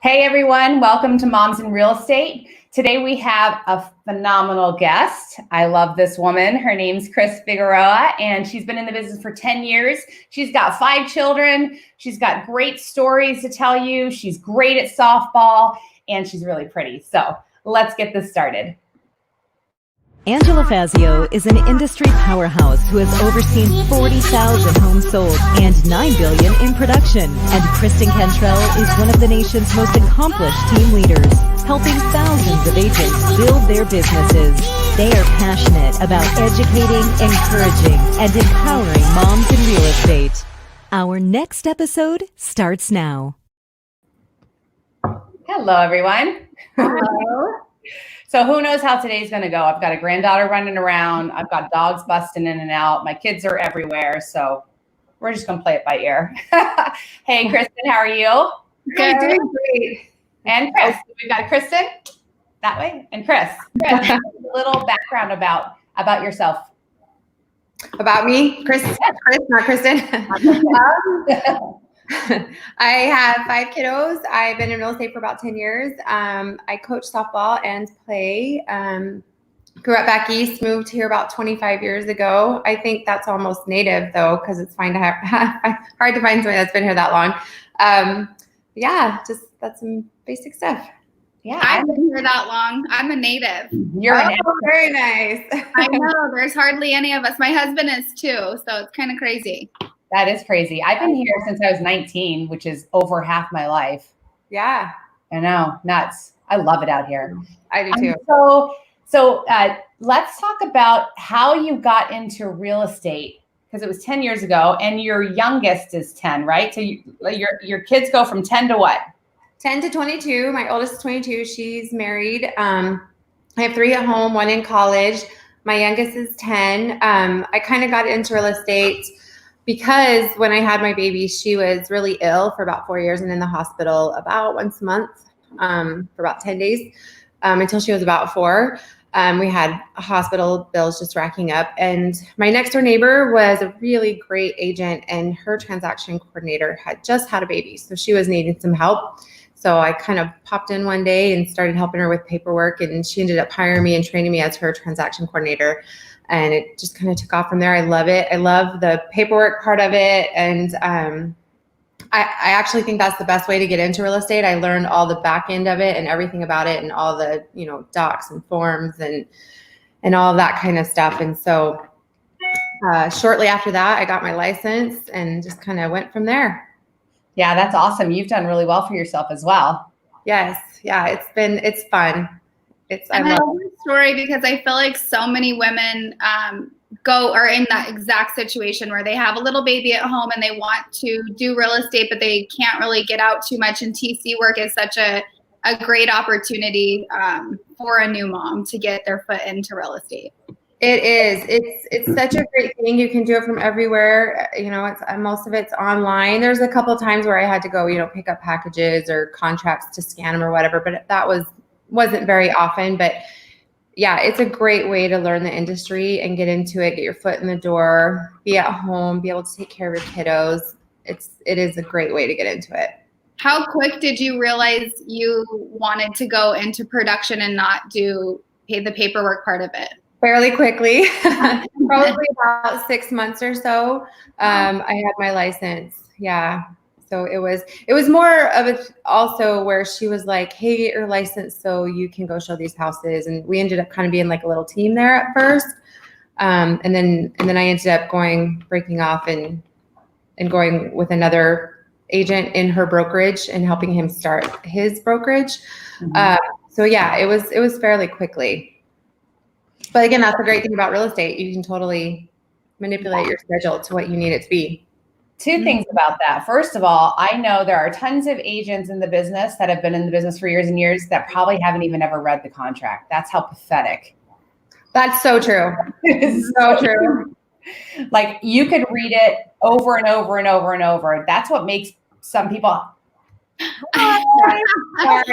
Hey everyone, welcome to Moms in Real Estate. Today we have a phenomenal guest. I love this woman. Her name's Cris Figueroa, and she's been in the business for 10 years. She's got 5 children. She's got great stories to tell you. She's great at softball, and she's really pretty. So let's get this started. Angela Fazio is an industry powerhouse who has overseen 40,000 homes sold and $9 billion in production. And Kristen Cantrell is one of the nation's most accomplished team leaders, helping thousands of agents build their businesses. They are passionate about educating, encouraging, and empowering moms in real estate. Our next episode starts now. Hello, everyone. Hello. So who knows how today's going to go? I've got a granddaughter running around. I've got dogs busting in and out. My kids are everywhere. So we're just going to play it by ear. Hey, Kristen, how are you? Good. Doing great. And Chris. We've got Kristen that way and Chris. Chris, a little background about yourself. About me? Chris, not Kristen. I have 5 kiddos. I've been in real estate for about 10 years. I coach softball and play. Grew up back east, moved here about 25 years ago. I think that's almost native though, because it's fine to have hard to find somebody that's been here that long. Just that's some basic stuff. Yeah, I've been here that long. I'm a native. Very nice. I know. There's hardly any of us. My husband is too, so it's kind of crazy. That is crazy. I've been here since I was 19, which is over half my life. Yeah. I know. Nuts. I love it out here. I do too. So let's talk about how you got into real estate, because it was 10 years ago and your youngest is 10, right? So your kids go from 10 to what? 10 to 22. My oldest is 22. She's married. I have 3 at home, 1 in college. My youngest is 10. I kind of got into real estate because when I had my baby, she was really ill for about 4 years and in the hospital about once a month for about 10 days until she was about 4. We had hospital bills just racking up. And my next door neighbor was a really great agent, and her transaction coordinator had just had a baby. So she was needing some help. So I kind of popped in one day and started helping her with paperwork, and she ended up hiring me and training me as her transaction coordinator. And it just kind of took off from there. I love it. I love the paperwork part of it. And I actually think that's the best way to get into real estate. I learned all the back end of it and everything about it and all the, docs and forms and all that kind of stuff. And so shortly after that, I got my license and just kind of went from there. Yeah, that's awesome. You've done really well for yourself as well. Yes. Yeah, it's fun. I love this story because I feel like so many women are in that exact situation where they have a little baby at home and they want to do real estate, but they can't really get out too much. And TC work is such a great opportunity for a new mom to get their foot into real estate. It is. It's such a great thing. You can do it from everywhere. It's most of it's online. There's a couple of times where I had to go, pick up packages or contracts to scan them or whatever, but that wasn't very often. But yeah, it's a great way to learn the industry and get into it, get your foot in the door, be at home, be able to take care of your kiddos. It is a great way to get into it. How quick did you realize you wanted to go into production and not do the paperwork part of it? Fairly quickly, probably about 6 months or so. I had my license. Yeah. So it was more of it also where she was like, hey, get your license so you can go show these houses. And we ended up kind of being like a little team there at first. And then I ended up breaking off and going with another agent in her brokerage and helping him start his brokerage. Mm-hmm. So yeah, it was fairly quickly. But again, that's the great thing about real estate. You can totally manipulate your schedule to what you need it to be. 2 things about that. First of all, I know there are tons of agents in the business that have been in the business for years and years that probably haven't even ever read the contract. That's how pathetic. That's so true. It's so true. Like you could read it over and over and over and over. That's what makes some people. Sorry. I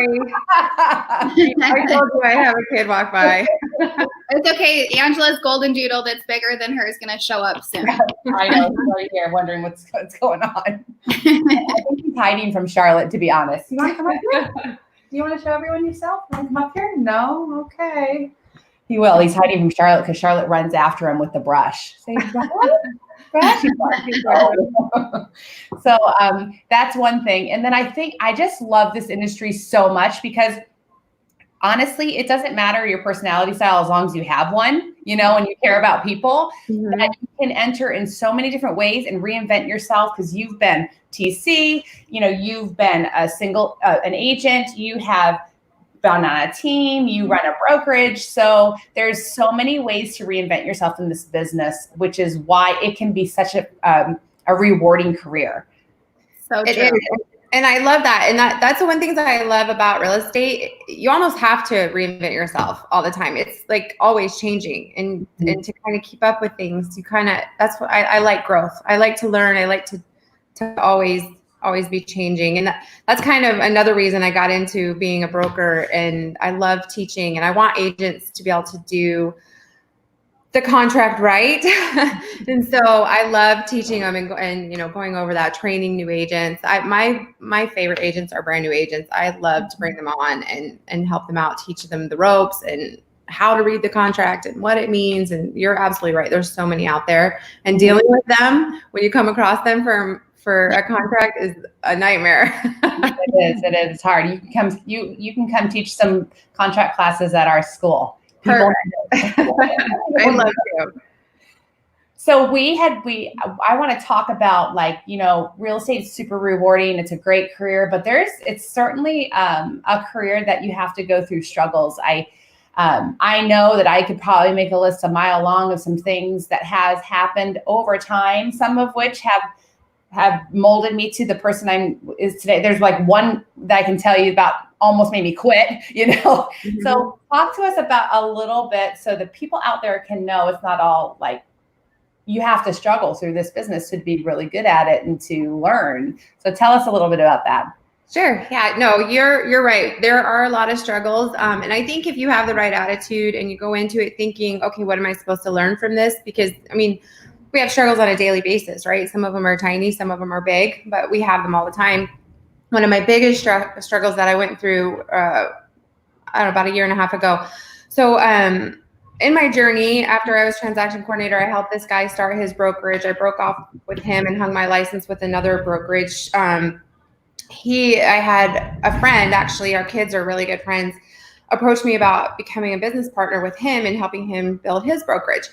told you I have a kid walk by. It's okay. Angela's golden doodle that's bigger than her is going to show up soon. I know. He's right here wondering what's going on. I think he's hiding from Charlotte, to be honest. You want to come up here? Do you want to show everyone yourself? Want to come up here? No? Okay. He will. He's hiding from Charlotte because Charlotte runs after him with the brush. Say, brush. So that's one thing. And then I think I just love this industry so much because honestly, it doesn't matter your personality style as long as you have one, and you care about people, that you can enter in so many different ways and reinvent yourself because you've been TC, you've been an agent, you have been on a team, you run a brokerage. So there's so many ways to reinvent yourself in this business, which is why it can be such a rewarding career. So true. And I love that. And that's the one thing that I love about real estate. You almost have to reinvent yourself all the time. It's like always changing and to kind of keep up with things, that's what I like growth. I like to learn. I like to always be changing. And that's kind of another reason I got into being a broker, and I love teaching, and I want agents to be able to do the contract right. And so I love teaching them and going over that, training new agents. My favorite agents are brand new agents. I love to bring them on and help them out, teach them the ropes and how to read the contract and what it means. And you're absolutely right. There's so many out there, and dealing with them when you come across them for a contract is a nightmare. It is. It's hard. You can come teach some contract classes at our school. I love you. So I want to talk about real estate is super rewarding. It's a great career, but it's certainly a career that you have to go through struggles. I know that I could probably make a list a mile long of some things that has happened over time, some of which have molded me to the person is today. There's one that I can tell you about almost made me quit, Mm-hmm. So talk to us about a little bit so the people out there can know it's not all you have to struggle through this business to be really good at it and to learn. So tell us a little bit about that. Sure. Yeah, no, you're right. There are a lot of struggles. And I think if you have the right attitude and you go into it thinking, okay, what am I supposed to learn from this? Because we have struggles on a daily basis, right? Some of them are tiny, some of them are big, but we have them all the time. One of my biggest struggles that I went through, about a year and a half ago. So in my journey, after I was transaction coordinator, I helped this guy start his brokerage. I broke off with him and hung my license with another brokerage. I had a friend, actually, our kids are really good friends, approached me about becoming a business partner with him and helping him build his brokerage.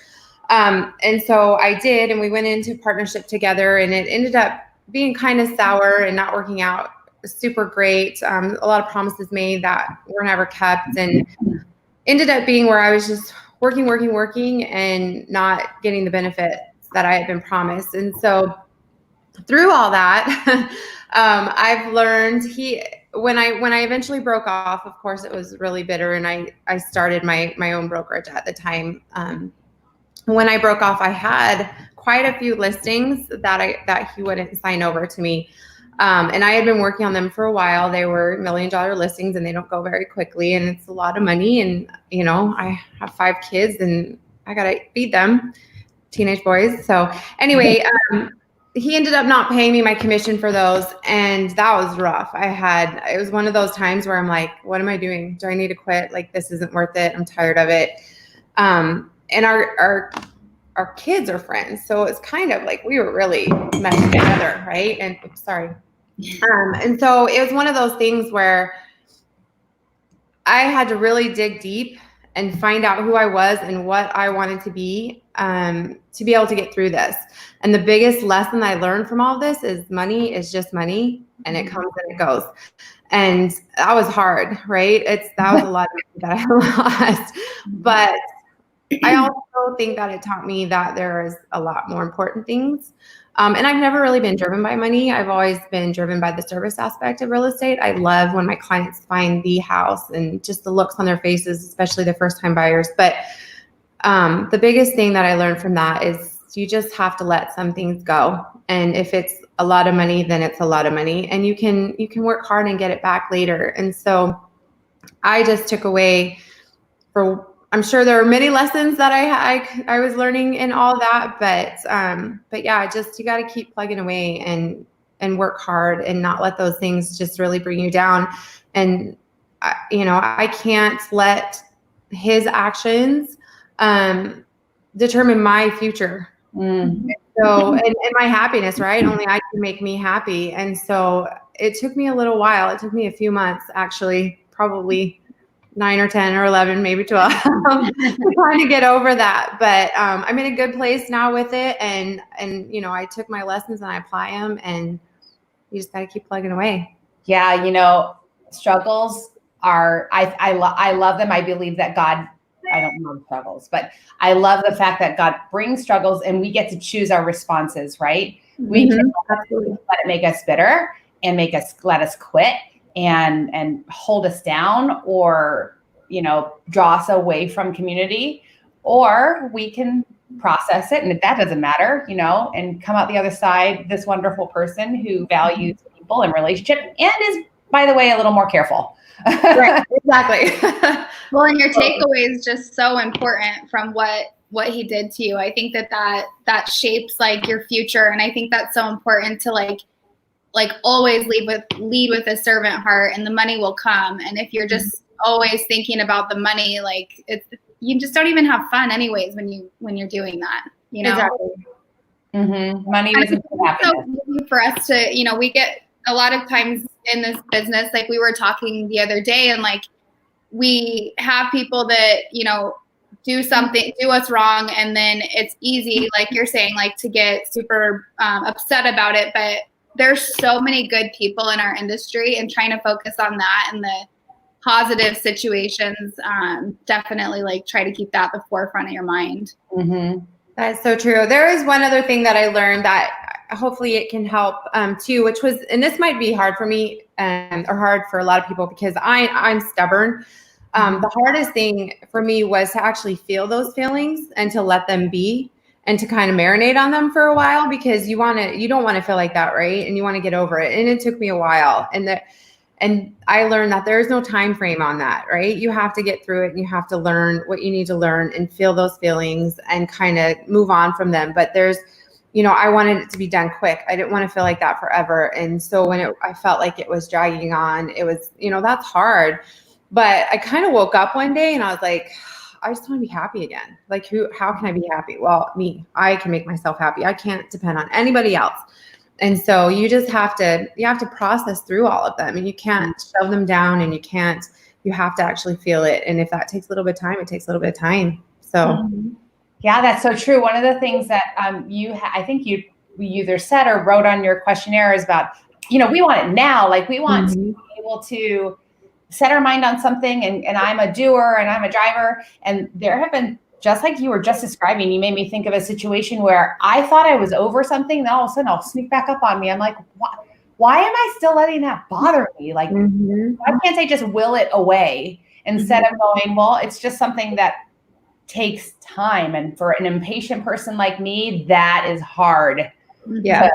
And so I did, and we went into partnership together, and it ended up being kind of sour and not working out super great. A lot of promises made that were never kept, and ended up being where I was just working and not getting the benefits that I had been promised. And so through all that, I've learned when I eventually broke off, of course, it was really bitter, and I started my own brokerage at the time. When I broke off, I had quite a few listings that he wouldn't sign over to me. And I had been working on them for a while. They were $1 million listings, and they don't go very quickly, and it's a lot of money. And, I have 5 kids and I got to feed them, teenage boys. So anyway, he ended up not paying me my commission for those. And that was rough. It was one of those times where I'm like, what am I doing? Do I need to quit? This isn't worth it. I'm tired of it. And our kids are friends. So it's kind of like we were really meshed together, right? And sorry. And so it was one of those things where I had to really dig deep and find out who I was and what I wanted to be able to get through this. And the biggest lesson I learned from all of this is money is just money, and it comes and it goes. And that was hard, right? That was a lot of money that I lost, but I also think that it taught me that there is a lot more important things. And I've never really been driven by money. I've always been driven by the service aspect of real estate. I love when my clients find the house and just the looks on their faces, especially the first time buyers. But the biggest thing that I learned from that is you just have to let some things go. And if it's a lot of money, then it's a lot of money, and you can work hard and get it back later. And so I just took away for I'm sure there were many lessons that I was learning in all that, but yeah, just you got to keep plugging away and work hard and not let those things just really bring you down. And I can't let his actions determine my future. So and my happiness, right? Only I can make me happy. And so it took me a little while. It took me a few months, actually, probably 9 or 10 or 11, maybe 12, trying to get over that. But I'm in a good place now with it. And I took my lessons and I apply them, and you just got to keep plugging away. Yeah. Struggles are, I love them. I believe that God, I don't love struggles, but I love the fact that God brings struggles and we get to choose our responses, right? We can let it make us bitter and let us quit and hold us down, or, draw us away from community, or we can process it. And if that doesn't matter, and come out the other side, this wonderful person who values people and relationship and is, by the way, a little more careful. Right, exactly. Well, and your takeaway is just so important from what he did to you. I think that shapes like your future. And I think that's so important to like always lead with a servant heart, and the money will come. And if you're just always thinking about the money, like you just don't even have fun anyways when you're doing that, Exactly. Money doesn't happen. So for us to, we get a lot of times in this business, like we were talking the other day, and like we have people that, do us wrong. And then it's easy, like you're saying, like to get super upset about it. But there's so many good people in our industry, and trying to focus on that and the positive situations, definitely like try to keep that at the forefront of your mind. That's so true. There is one other thing that I learned that hopefully it can help too, which was, and this might be hard for me or hard for a lot of people because I'm stubborn. The hardest thing for me was to actually feel those feelings and to let them be and to kind of marinate on them for a while, because you don't want to feel like that, right? And you want to get over it. And it took me a while. And I learned that there is no time frame on that, right? You have to get through it, and you have to learn what you need to learn and feel those feelings and kind of move on from them. But there's, I wanted it to be done quick. I didn't want to feel like that forever. And so when I felt like it was dragging on, it was, that's hard. But I kind of woke up one day and I was like, I just want to be happy again. Like how can I be happy? Well, I can make myself happy. I can't depend on anybody else. And so you have to process through all of them, and you can't shove them down, and you have to actually feel it. And if that takes a little bit of time, it takes a little bit of time. So yeah, that's so true. One of the things that I think you either said or wrote on your questionnaire is about, we want it now. Like we want to be able to set our mind on something, and I'm a doer and I'm a driver. And there have been, just like you were just describing, you made me think of a situation where I thought I was over something. Then all of a sudden I'll sneak back up on me. I'm like, why am I still letting that bother me? Like, why can't I just will it away instead of going, well, it's just something that takes time. And for an impatient person like me, that is hard. Yeah. To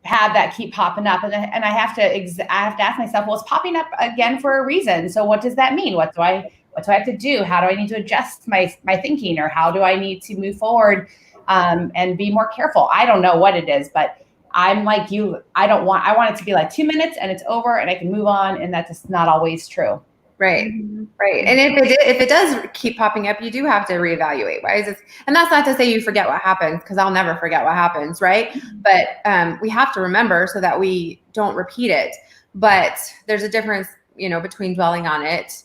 have that keep popping up. And I have to ask myself, well, it's popping up again for a reason. So what does that mean? What do I have to do? How do I need to adjust my thinking, or how do I need to move forward and be more careful? I don't know what it is, but I'm like you. I want it to be like 2 minutes and it's over and I can move on. And that's just not always true. Right. Right. And if it does keep popping up, you do have to reevaluate. Why is this? And that's not to say you forget what happens, because I'll never forget what happens. Right. But we have to remember so that we don't repeat it. But there's a difference, between dwelling on it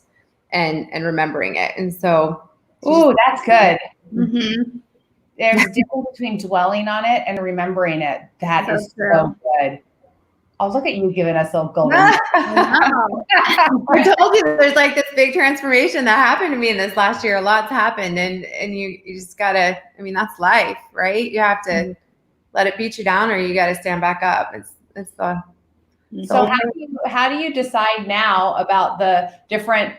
and remembering it. And so. Ooh, that's good. There's a difference between dwelling on it and remembering it. That is so good. Oh, look at you giving us a golden. I told you there's like this big transformation that happened to me in this last year. A lot's happened, and you just gotta. That's life, right? You have to let it beat you down, or you got to stand back up. So how do you decide now about the different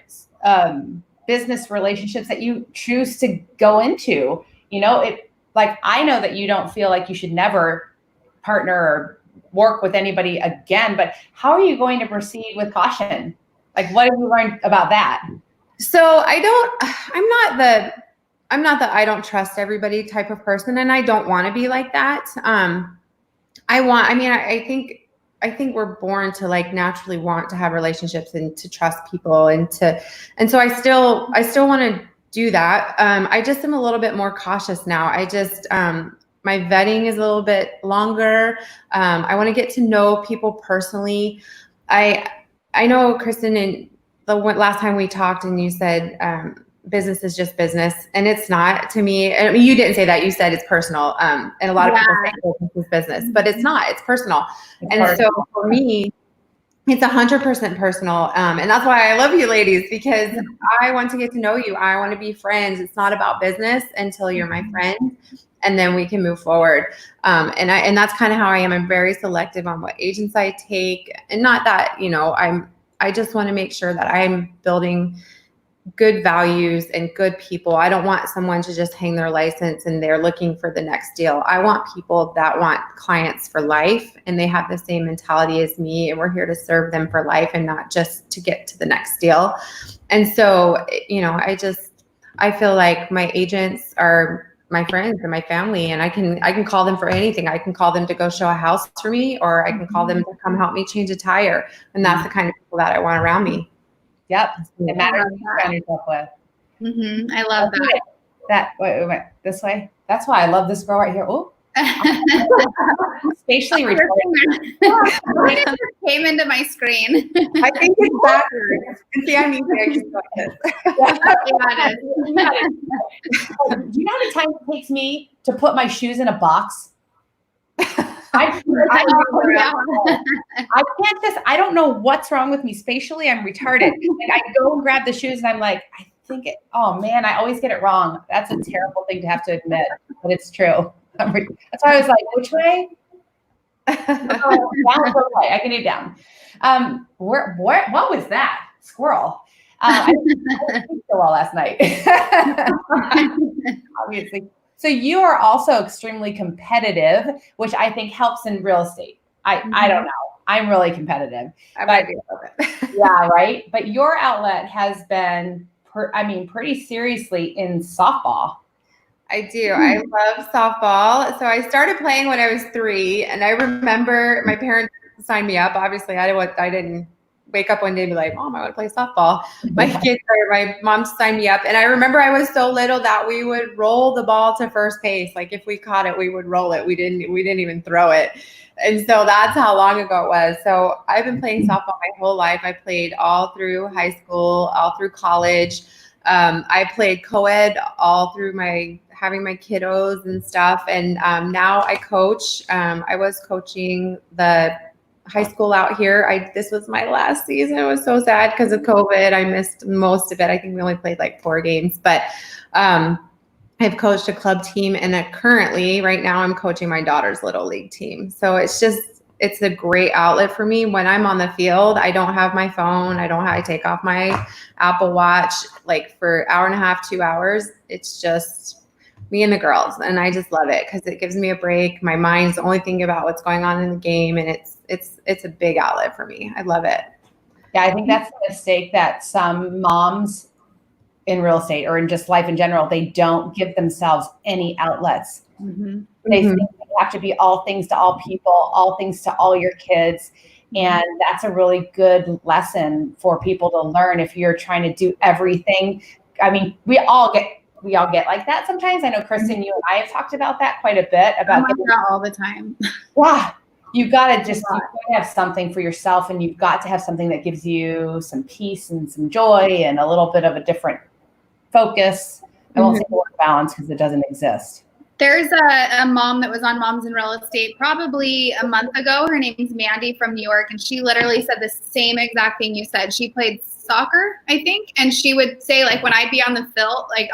business relationships that you choose to go into? I know that you don't feel like you should never partner or work with anybody again, but how are you going to proceed with caution? Like, what have you learned about that? So I'm not the I don't trust everybody type of person, and I don't want to be like that. I think we're born to like naturally want to have relationships and to trust people and so I still want to do that. I just am a little bit more cautious now. My vetting is a little bit longer. I want to get to know people personally. I know, Kristen, and the last time we talked and you said business is just business, and it's not to me. I mean, you didn't say that. You said it's personal. And a lot of people say business is business, but it's not. It's personal. So for me, it's 100% personal. And that's why I love you ladies, because I want to get to know you. I want to be friends. It's not about business until you're my friend. And then we can move forward. And that's kind of how I am. I'm very selective on what agents I take. And not that, I just want to make sure that I'm building good values and good people. I don't want someone to just hang their license and they're looking for the next deal. I want people that want clients for life and they have the same mentality as me, and we're here to serve them for life and not just to get to the next deal. And so, I feel like my agents are my friends and my family, and I can call them for anything. I can call them to go show a house for me, or I can call them to come help me change a tire. And that's the kind of people that I want around me. Yep. It matters who you surround yourself with. Mm-hmm. I love that. Wait, this way. That's why I love this girl right here. Oh, spatially retarded. Came into my screen. I think it's backwards. See, I'm easy. I just like this. Yeah, it is. Do you know how many times it takes me to put my shoes in a box? I can't I don't know what's wrong with me. Spatially, I'm retarded. Like I go and grab the shoes and I'm like, oh man, I always get it wrong. That's a terrible thing to have to admit, but it's true. That's why I was like, which way? Down, okay. I can do down. What was that? Squirrel. I didn't sleep so well last night. Obviously. So you are also extremely competitive, which I think helps in real estate. I don't know. I'm really competitive. Yeah, right. But your outlet has been, pretty seriously in softball. I do. I love softball. So I started playing when I was 3, and I remember my parents signed me up. Obviously, I didn't wake up one day and be like, Mom, I want to play softball. My mom signed me up. And I remember I was so little that we would roll the ball to first base. Like if we caught it, we would roll it. We didn't even throw it. And so that's how long ago it was. So I've been playing softball my whole life. I played all through high school, all through college. I played co-ed all through having my kiddos and stuff. And now I coach. I was coaching the high school out here. This was my last season. It was so sad because of COVID. I missed most of it. I think we only played like 4 games, but I've coached a club team, and currently right now I'm coaching my daughter's little league team. So it's a great outlet for me. When I'm on the field, I don't have my phone. I take off my Apple Watch like for an hour and a half, 2 hours. It's just me and the girls. And I just love it because it gives me a break. My mind's only thinking about what's going on in the game. And it's a big outlet for me. I love it. Yeah, I think that's a mistake that some moms in real estate or in just life in general, they don't give themselves any outlets. Mm-hmm. They think they have to be all things to all people, all things to all your kids. And that's a really good lesson for people to learn if you're trying to do everything. I mean, we all get like that sometimes. I know, Kristen, you and I have talked about that quite a bit. About all the time. Yeah. You've got to have something for yourself, and you've got to have something that gives you some peace and some joy and a little bit of a different focus. I won't say the word balance because it doesn't exist. There's a mom that was on Moms in Real Estate probably a month ago. Her name's Mandy from New York, and she literally said the same exact thing you said. She played soccer, I think, and she would say, like, when I'd be on the field, like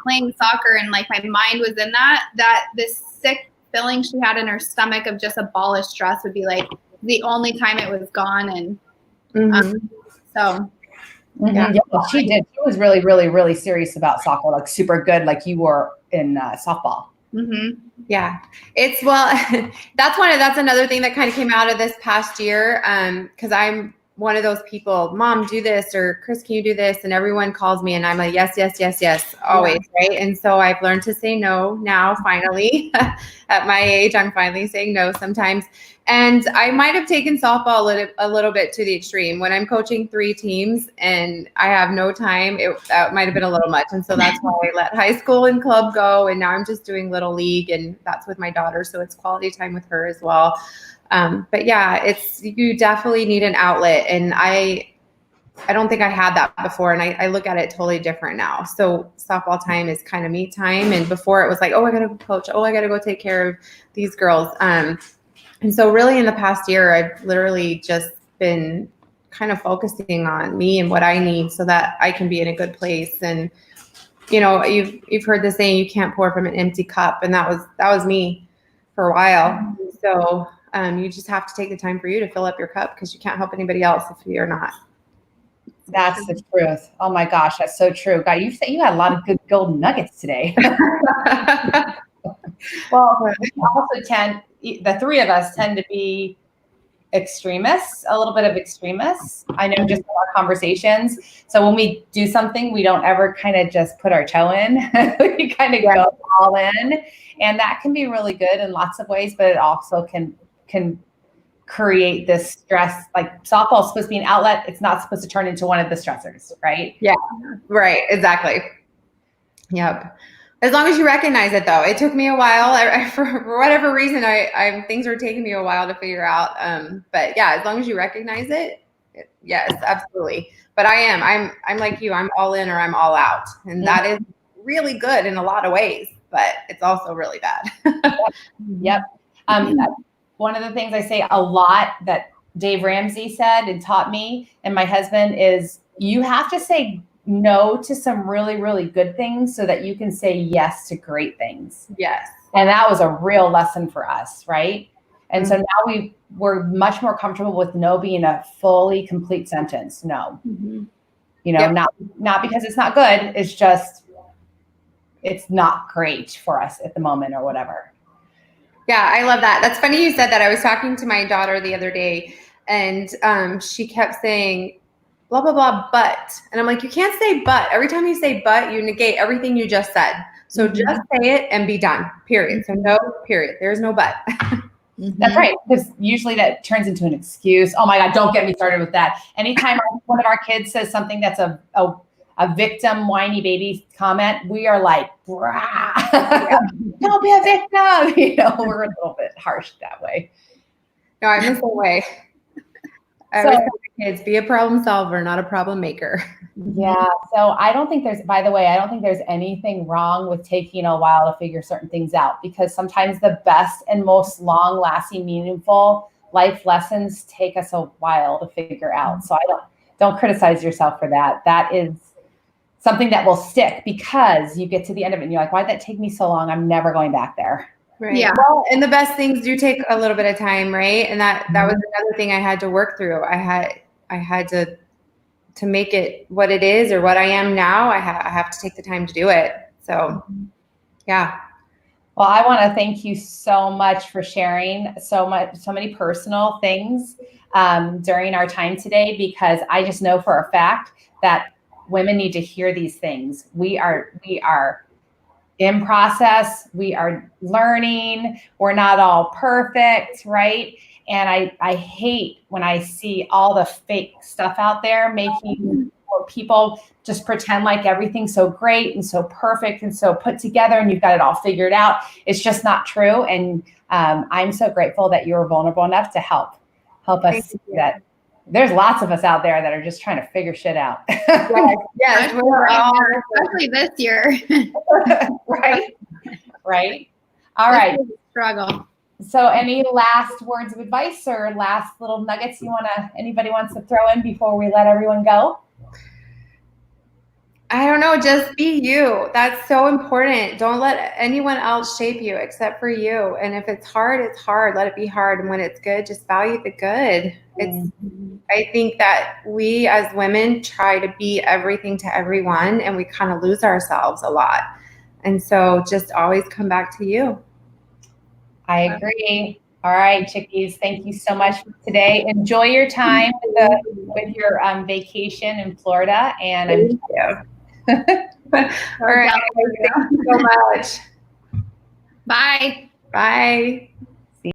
playing soccer, and like my mind was in that this sick feeling she had in her stomach of just a ball of stress would be like the only time it was gone. And yeah, she did. She was really, really, really serious about soccer, like super good, like you were in softball. Mm-hmm. Yeah, that's another thing that kind of came out of this past year. Because one of those people, Mom, do this, or Chris, can you do this? And everyone calls me and I'm like, yes, yes, yes, yes, always. Yeah. Right. And so I've learned to say no now, finally. At my age, I'm finally saying no sometimes. And I might have taken softball a little bit to the extreme. When I'm coaching 3 teams and I have no time, that might have been a little much. And so that's why I let high school and club go. And now I'm just doing little league, and that's with my daughter. So it's quality time with her as well. But yeah, you definitely need an outlet. And I don't think I had that before. And I look at it totally different now. So softball time is kind of me time. And before it was like, oh, I got to go coach. Oh, I got to go take care of these girls. And so really in the past year, I've literally just been kind of focusing on me and what I need so that I can be in a good place. And, you've heard the saying, you can't pour from an empty cup. And that was me for a while. So you just have to take the time for you to fill up your cup, because you can't help anybody else if you're not. That's the truth. Oh my gosh, that's so true. God, you had a lot of good golden nuggets today. Well, we also the 3 of us tend to be extremists, a little bit of extremists. I know just in our conversations. So when we do something, we don't ever kind of just put our toe in. We kind of go all in. And that can be really good in lots of ways, but it also can create this stress. Like softball is supposed to be an outlet. It's not supposed to turn into one of the stressors, right? Yeah, right. Exactly. Yep. As long as you recognize it, though. It took me a while. For whatever reason, things are taking me a while to figure out. But yeah, as long as you recognize it, yes, absolutely. But I'm like you. I'm all in or I'm all out, and that is really good in a lot of ways. But it's also really bad. Yep. One of the things I say a lot that Dave Ramsey said and taught me and my husband is, you have to say no to some really, really good things so that you can say yes to great things. Yes. And that was a real lesson for us, right? And so now we're much more comfortable with no being a fully complete sentence. No. Not because it's not good. It's just, it's not great for us at the moment or whatever. Yeah, I love that. That's funny you said that. I was talking to my daughter the other day, and she kept saying, blah, blah, blah, but. And I'm like, you can't say but. Every time you say but, you negate everything you just said. So just say it and be done, period. So no, period. There's no but. That's right. Because usually that turns into an excuse. Oh my God, don't get me started with that. Anytime one of our kids says something that's a victim whiny baby comment, we are like, don't be a victim. We're a little bit harsh that way. No, I'm the same way. I always tell my kids, be a problem solver, not a problem maker. Yeah. So I don't think there's anything wrong with taking a while to figure certain things out, because sometimes the best and most long-lasting, meaningful life lessons take us a while to figure out. So don't criticize yourself for that. That is something that will stick, because you get to the end of it and you're like, why'd that take me so long? I'm never going back there. Right. Yeah. Well, and the best things do take a little bit of time, right? And that was another thing I had to work through. I had to make it what it is or what I am now. I have to take the time to do it. So, yeah. Well, I want to thank you so much for sharing so many personal things during our time today, because I just know for a fact that women need to hear these things. We are in process. We are learning. We're not all perfect, right? And I hate when I see all the fake stuff out there making people just pretend like everything's so great and so perfect and so put together and you've got it all figured out. It's just not true. And I'm so grateful that you were vulnerable enough to help us see that there's lots of us out there that are just trying to figure shit out. Yes, we're all, especially this year. Right. All right. Struggle. So any last words of advice or last little nuggets anybody wants to throw in before we let everyone go? I don't know. Just be you. That's so important. Don't let anyone else shape you except for you. And if it's hard, it's hard. Let it be hard. And when it's good, just value the good. I think that we as women try to be everything to everyone, and we kind of lose ourselves a lot. And so just always come back to you. I agree. All right, chickies. Thank you so much for today. Enjoy your time with your vacation in Florida. And Thank you. All right. Thank you so much. Bye. Bye.